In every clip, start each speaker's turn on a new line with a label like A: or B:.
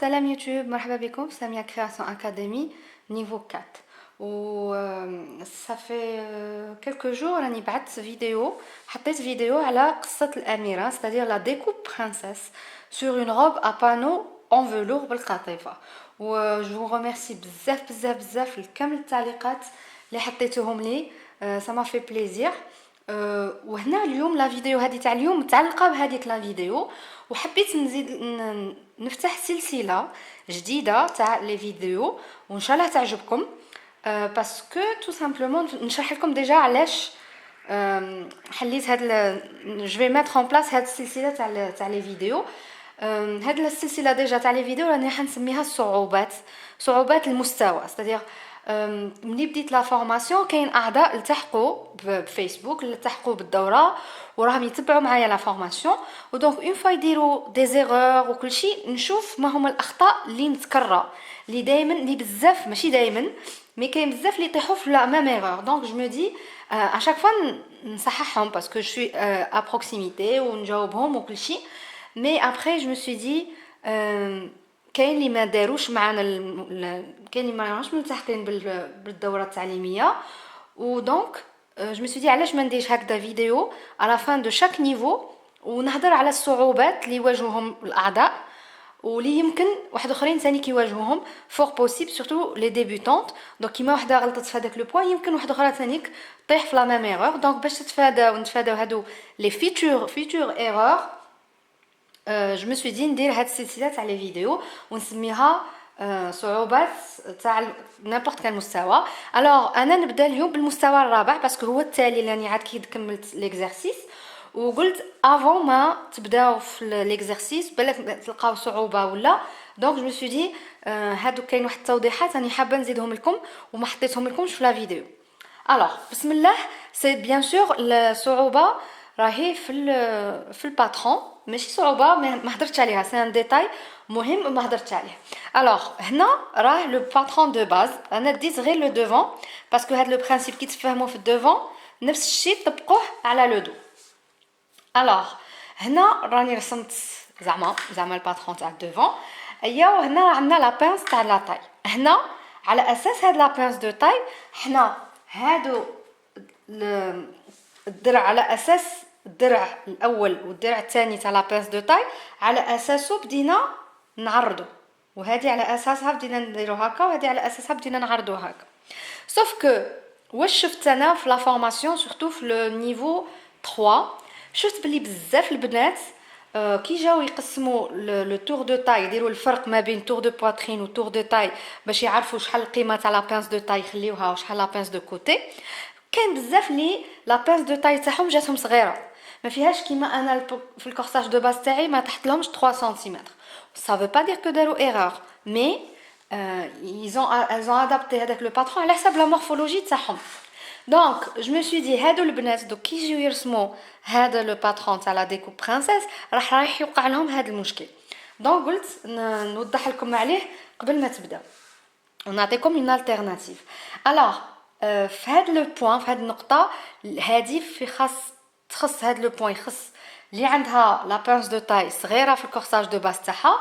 A: Salam YouTube, مرحبا بكم في سامية Création Academy niveau 4 و ça fait quelques jours راني بعثت فيديو حطيت فيديو على قصة الأميرة c'est-à-dire la découpe princesse sur une robe à panneaux en velours بالقطيفة و je vous remercie بزاف بزاف بزاف لكامل التعليقات اللي حطيتوهم لي ça m'a fait plaisir. وهنا اليوم لا فيديو هذه تاع اليوم متعلقه بهذيك لا فيديو وحبيت نزيد نفتح سلسله جديده تاع لي فيديو وان شاء الله تعجبكم باسكو تو سامبلومون نشرح لكم ديجا علاش حليت هاد جو في ميتر اون بلاص هاد السلسله تاع لي فيديو. هاد السلسله ديجا تاع لي فيديو راني حنسميها صعوبات المستوى c'est-à-dire ملي بديت لا فورماسيون كاين اعضاء التحقوا بفيسبوك التحقوا بالدوره وراهم يتبعوا معايا لا فورماسيون ودونك اون فوا يديروا دي زيرور وكل شيء نشوف ما هما الاخطاء اللي متكرره اللي دائما اللي بزاف ماشي دائما مي كاين بزاف اللي يطيحوا في لا ميم ايرور دونك جو مو دي ا شاك فوا نصححهم باسكو جو سوي ا بروكسيميتي ونجاوبهم وكل شيء مي ابري جو مو سوي دي كاين اللي ما داروش معنا كاين اللي ما راهمش ملتحقين بالدوره التعليميه ودونك جو مي سوي دي علاش ما نديرش هكذا فيديو على فان دو شاك نيفو ونهضر على الصعوبات اللي يواجههم الاعضاء واللي يمكن واحد اخرين ثاني كيواجهوهم فور بوسيبل سورتو لي ديبوتونت دونك كيما وحده غلطت في هذاك لو بوين يمكن واحده اخرى ثانيك طيح في لا ميم ايرور دونك باش نتفاداو هادو لي فيتور ايرور جو مو سوي دي ندير هاد السلسله تاع لي فيديو ونسميها صعوبات تاع نابورت كان مستوى. الوغ انا نبدا اليوم بالمستوى الرابع باسكو هو التالي اللي راني عاد كي كملت ليكزارسيس وقلت افون ما تبداو في ليكزارسيس بالك تلقاو صعوبه ولا دونك جو مو سوي دي هادو كاين واحد التوضيحات راني حابه نزيدهم لكم وما حطيتهم لكمش في لا فيديو. الوغ بسم الله سي بيان سور الصعوبه راهي في الباترون ماشي صعوبه ما هضرتش عليها سي ان ديتاي مهم ما هضرتش عليه. الوغ هنا راه لو باترون دو باز انا ديت غير لو دوفون باسكو هاد لو برينسيپ كي تفهموا في الدوفون نفس الشيء طبقوه على لو دو. الوغ هنا راني رسمت زعما الباترون تاع الدوفون ايا وهنا راه عندنا لا بانس تاع لا طاي. هنا على اساس هاد لا بانس دو طاي حنا هادو الدرع على اساس الدرع الاول والدرع الثاني تاع لا بانس دو طاي على اساسه بدينا نعرضو وهذه على اساسها بدينا نديرو هكا وهذه على اساسها بدينا نعرضو هكا سوف كو واش شفت انا في لا فورماسيون سورتو في لو نيفو 3 شفت بلي بزاف البنات كي جاو يقسموا لو تور دو تاي يديروا الفرق ما بين تور دو بواترين و تور دو تاي باش يعرفوا شحال القيمه تاع لا بانس دو تاي يخليوها وشحال لا بانس دو كوتي كاين بزاف لي لا بانس دو تاي تاعهم جاتهم صغيره ما فيهاش كيما انا في الكورساج دو باز تاعي ما تحت لهمش 3 سنتيمتر ça veut pas dire que داروا erreur mais elles ont adapté هذاك لو باترون على حسب لا مورفولوجي تاعهم. دونك جو مي سوي دي هادو البنات دوك كي يجيو يرسموا هذا لو باترون تاع لا ديكوب برانسيس راح يوقع لهم هذا المشكل. دونك قلت نوضح لكم عليه قبل ما تبداو ونعطيكم اون التيرناتيف. الوغ في هذا لو بوين في هذه النقطه هذه في تخص هذا لو بوين يخص اللي عندها لا بانس دو تاي صغيره في الكورساج دو باس تاعها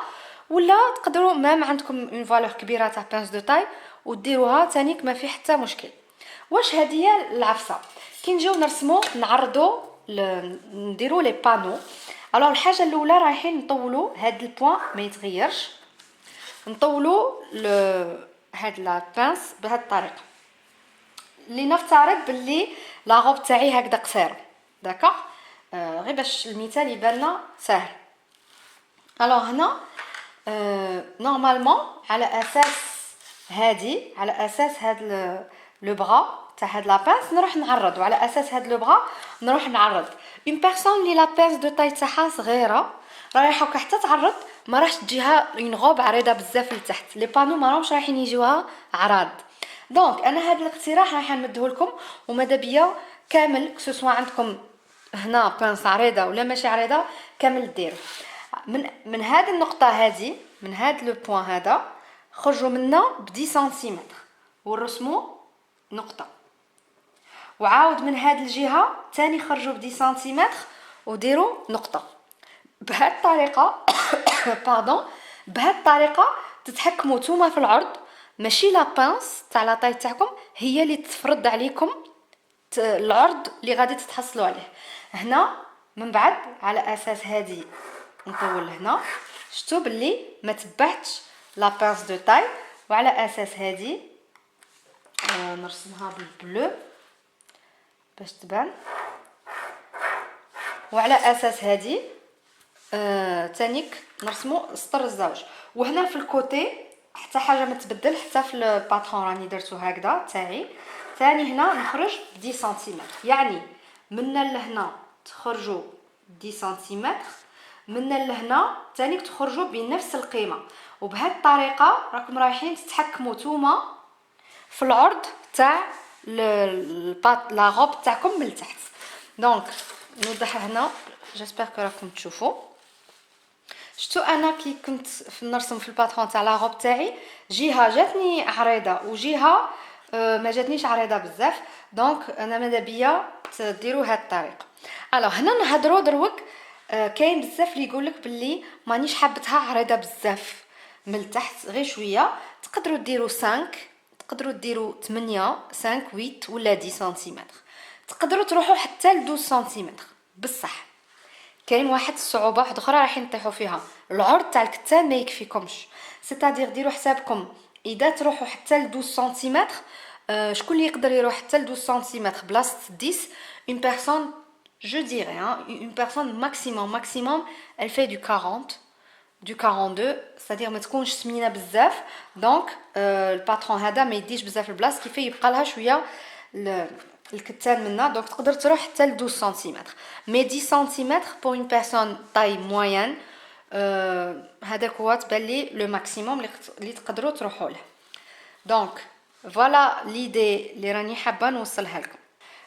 A: ولا تقدروا مام عندكم اون فالور كبيره تاع بانس دو تاي وديروها تانيك ما في حتى مشكل. واش هذه هي العفسه كي نجيو نرسمو نعرضو نديرو لي بانو. الوغ الحاجه الاولى رايحين نطولوا هذا البوين ما يتغيرش نطولوا هاد لا بانس بهذه الطريقه اللي نفترض باللي لا غوب تاعي هكذا قصيره داكوغ غير باش المثال يبان لنا سهل. الوغ هنا نورمالمون على اساس هاد لو بغا تاع هاد لا بانس نروح نعرض وعلى اساس هاد لو بغا نروح نعرض اون بيرسون اللي لا بانس دو تاي تاعها صغيره رايحه حتى تعرض ما راحش تجيها اون غوب عريضه بزاف لتحت لي بانو ما راهمش رايحين يجيوها عراض. دونك انا هاد الاقتراح راح نمديه لكم وماذا بيا كامل كسوا عندكم هنا بانس عريضه ولا ماشي عريضه كامل ديروا من هذه النقطه هذه من هذا لو بوين هذا خرجوا منا ب 10 سنتيمتر ورسموا نقطه وعاود من هذه الجهه ثاني خرجوا ب 10 سنتيمتر وديروا نقطه بهذه الطريقه باردون بهذه الطريقه تتحكموا نتوما في العرض، ماشي لا بانس تاع لاطاي تاعكم هي اللي تفرض عليكم العرض اللي غادي تتحصلوا عليه. هنا من بعد على اساس هذه نطول هنا، شفتوا باللي ما تبعتش لا بانس دو تاي، وعلى اساس هذه نرسمها بالبلو باش تبان، وعلى اساس هذه تانيك نرسمو سطر الزوج. وهنا في الكوتي حتى حاجه ما تبدل، حتى في الباترون راني درتو هكذا تاعي. ثاني هنا نخرج 10 سنتيمتر، يعني منا لهنا تخرجوا 10 سنتيمتر، منا لهنا تانيك تخرجوا بنفس القيمه. وبهذه الطريقه راكم رايحين تتحكموا نتوما في العرض تاع لا غوب تاعكم من التحت. دونك نوضح هنا، جيسبر كو راكم تشوفوا. شفتوا انا كي كنت نرسم في الباترون تاع لا غوب تاعي، جهه جاتني عريضه وجهه ما جاتنيش عريضه بزاف، دونك انا ماذا بيا تديروا هذه الطريقه. الو هنا نهضروا دروك، كاين بزاف اللي يقول لك باللي مانيش حابتها عريضه بزاف من التحت، غير شويه. تقدروا ديروا 5، تقدروا ديروا 8 5 8 ولا 10 سنتيمتر، تقدروا تروحوا حتى ل 12 سنتيمتر. بصح كاين واحد الصعوبه واحده اخرى رايحين نطيحوا فيها، العرض تاع الكتان ما يكفيكمش. سيتادير ديروا حسابكم اذا تروحوا حتى ل 12 سنتيمتر، شكون اللي يقدر يروح حتى ل 12 سنتيمتر بلاصه 10؟ une personne je dirais une personne maximum elle fait du 40 du 42، c'est-à-dire ما تكونش سمينه بزاف. دونك الباترون هذا ما يديش بزاف البلاصه، كيف يبقى لها شويه الكتان منا. دونك تقدر تروح حتى ل 12 سنتيمتر، مي 10 سنتيمتر pour une personne taille moyenne هذاك هو تبان لي لو ماكسيموم اللي تقدروا تروحوا له. دونك فوالا ليدي اللي راني حابه نوصلها لكم.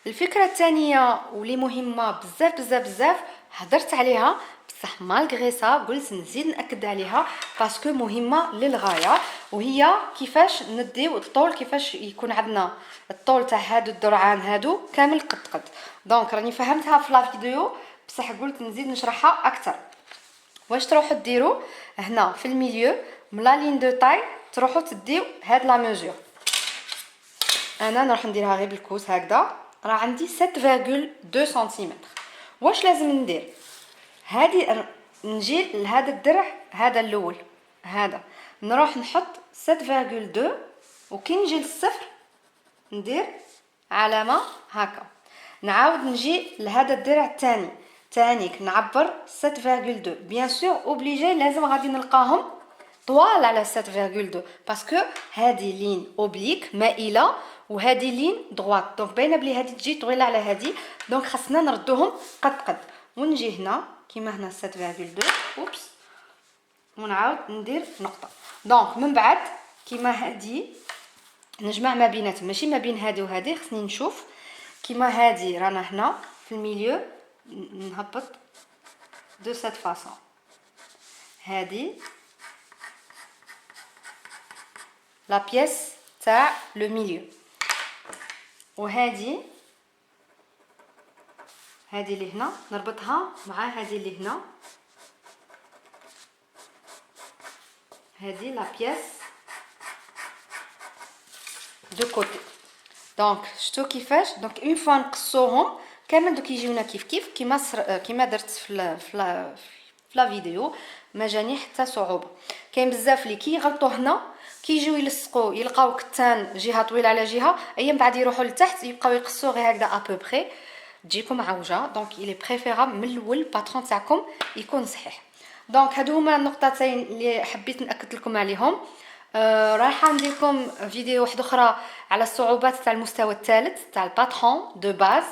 A: الفكره الثانيه واللي مهمه بزاف هضرت عليها، بصح مالغري سا قلت نزيد ناكد عليها باسكو مهمه للغايه، وهي كيفاش نديو الطول، كيفاش يكون عندنا الطول تاع هادو الدرعان هادو كامل قد. دونك راني فهمتها في لا فيديو، بصح قلت نزيد نشرحها اكثر. واش تروحوا ديروا هنا في الميليو من لا لين دو تاي، تروحوا تديو هاد لا ميزور. انا نروح نديرها غير بالكوس هكذا، راه عندي 7.2 سنتيمتر. واش لازم ندير؟ هادي نجي لهذا الدرع هذا الاول، هذا نروح نحط 7.2، وكي نجي للصفر ندير علامه هكا. نعاود نجي لهذا الدرع الثاني تانيك نعبر 7.2. بيان سور اوبليجي لازم غادي نلقاهم طوال على 7.2 باسكو هذه لين اوبليك مائله وهذه لين دروات، دونك باينه بلي هذه تجي طويله على هذه، دونك خاصنا نردوهم قد. ونجي هنا كيما هنا 7.2 اوبس، ونعاود ندير نقطه. دونك من بعد كيما هذه نجمع ما بيناتهم، ماشي ما بين هذه وهذه، خصني نشوف كيما هذه رانا هنا في الميليو نهبط دو سيت فاصون، هذه لا بيس تاع لو ميليو، وهذه اللي هنا نربطها مع هذه اللي هنا، هذه لا بيس دو كوتي. دونك شفتوا كيفاش؟ دونك اون فوا نقصوهم كامل دوك يجيونا كيف كيما درت في لا فيديو، ما جاني حتى صعوبه. كاين بزاف اللي كي يغلطوا هنا كي يجيو يلصقوا يلقاو كتان جهه طويله على جهه، ايام بعد يروحوا لتحت يبقاو يقصوا غير هكذا ابوبري، تجيكم عوجه. دونك الي بريفيرابل من الاول الباترون تاعكم يكون صحيح. دونك هادو هما النقطتين اللي حبيت ناكد لكم عليهم. رايحه ندير لكم فيديو واحده اخرى على الصعوبات تاع المستوى الثالث تاع الباترون دو باز،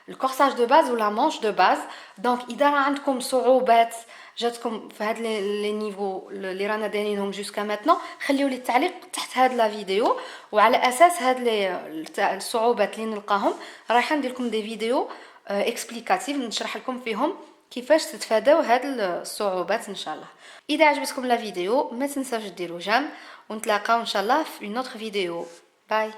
A: الكورساج دو باز ولا مانش دو باز. دونك اذا عندكم صعوبات جاتكم في هاد لي نيفو اللي رانا دايرينهم جوسكا ماتنو، خليو لي التعليق تحت هاد لا فيديو، وعلى اساس هاد الصعوبات اللي نلقاهم رايحه ندير لكم دي فيديو اكسبليكاتيف نشرح لكم فيهم كيفاش تتفاداو هاد الصعوبات ان شاء الله. اذا عجبتكم لا فيديو ما تنساوش ديروا جيم، ونتلاقاو ان شاء الله في une autre vidéo. باي.